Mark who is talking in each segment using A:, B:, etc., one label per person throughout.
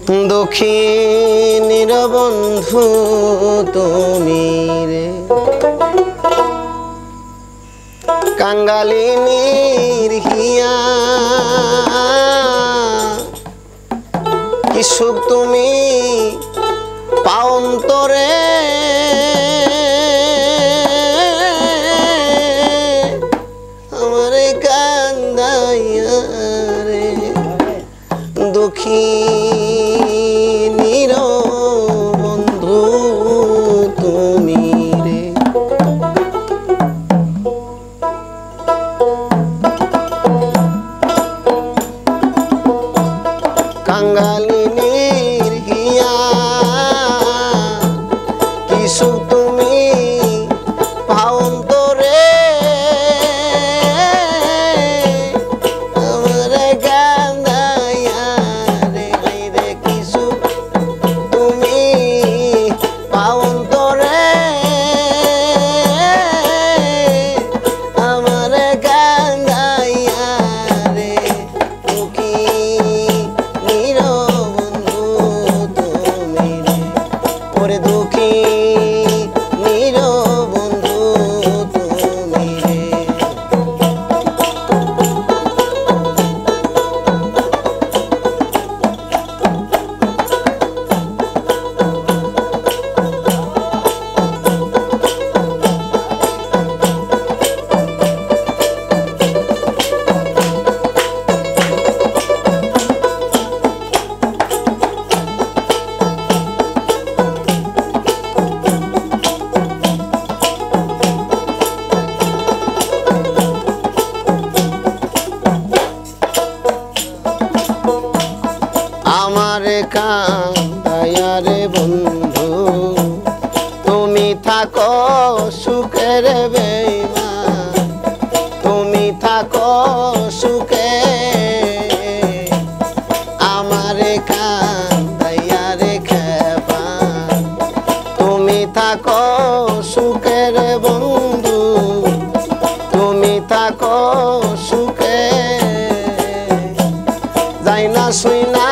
A: দক্ষিণের বন্ধু তুমি রে, কাঙ্গালিনীর হিয়া কি সুখ তুমি পাওন্তরে, আমারে কান্দাইয়া রে দক্ষিণের বন্ধু তুমি রে। কাঙ্গালিনীর হিয়া কি সুখ তুমি পাওন্তরে, আমারে কান্দাইয়া রে রে কি সুখ তুমি পাওন্তরে, আমারে কান্দাইয়া রে দক্ষিণের বন্ধু তুমি রে, ওরে দক্ষিণের বন্ধু তুমি রে। আমারে কান্দাইয়া রে বন্ধু তুমি থাকো সুখের বেইমান, তুমি থাকো সুখে, আমারে কান্দাইয়া রে খেপা তুমি থাকো সুখের বন্ধু, তুমি থাকো সুখে, যাই না শুই না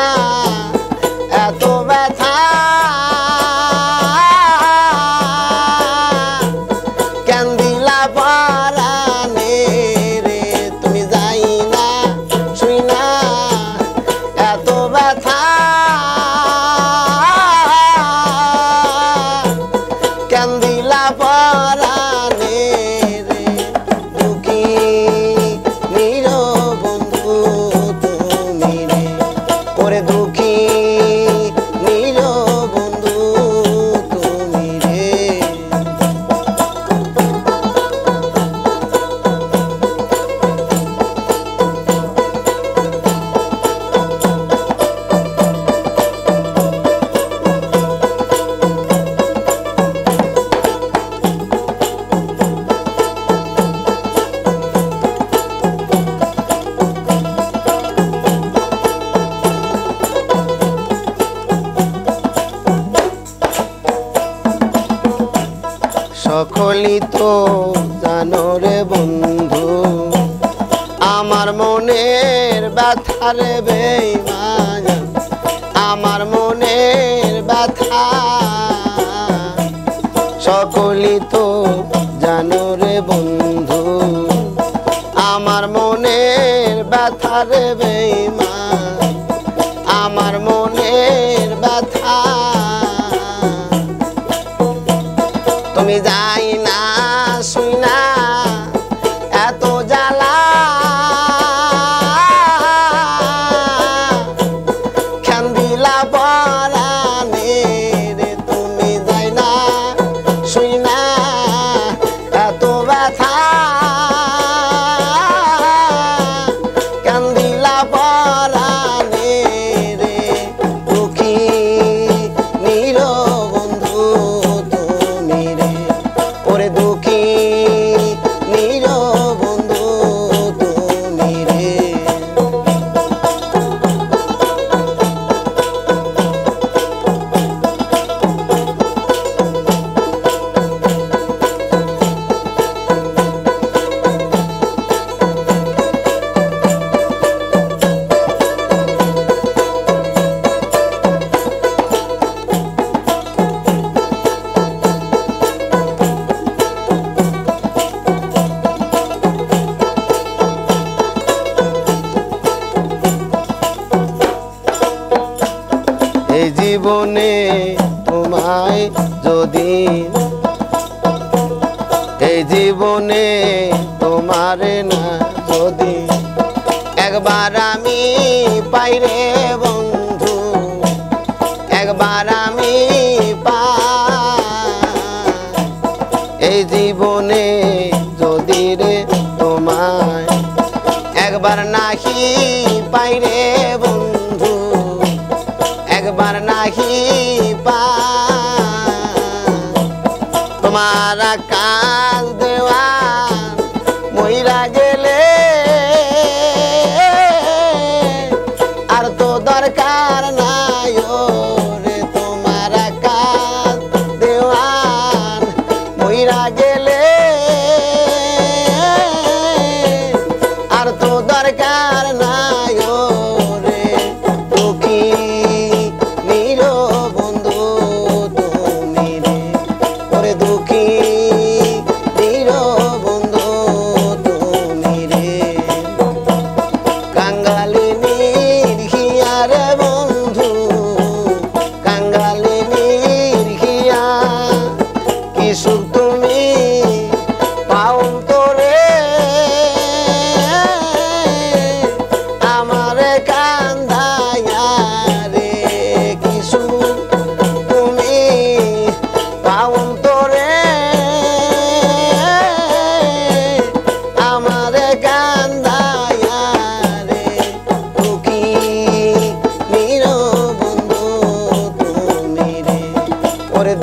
A: এত ব্যথা, কেন দিলা পরাণে রে, তুমি যাই না শুই না এত ব্যথা, কেন দিলা পরাণে রে দক্ষিণের বন্ধু তুমি রে, ওরে দক্ষিণের বন্ধু তুমি রে। সকলই তো জানো রে বন্ধু আমার মনের ব্যথা রে বেঈমান, আমার মনের ব্যথা, সকলই তো জানো রে বন্ধু আমার মনের ব্যথা রে বেঈমান, আমার মনের ব্যথা, তুমি যাই না শুই না এত জ্বালা, কেন দিলা পরাণে রে, তুমি যাই না শুই না এত ব্যথা, কেন দিলা পরাণে রে দক্ষিণের বন্ধু তুমি রে, জীবনে তোমায় যদি এই জীবনে তোমার না যদি একবার আমি পাইরে বন্ধু একবার আমি এই জীবনে যদি রে তোমায় একবার নাহি পাইরে বন্ধু একবার নাহি তোমার কাজ দেওয়া মইরা গেলে আর তো দরকার নাই রে তোমার কাজ দেওয়ার মইরা গেলে আর তো দরকার নাই রে দুঃখী নির বন্ধু তুমি রে ওরে দুঃখী নির বন্ধু তুমি রে কাঙ্গালি নির্ঘিয়া রে বন্ধু কাঙ্গালি নির্ঘিয়া কি সুখ তুমি পাও তোরে আমার কান্দায়া রে কি সুখ তুমি পাও তোরে আমার কান্দায়া রে দুঃখী নির বন্ধু তুমি রে ওরে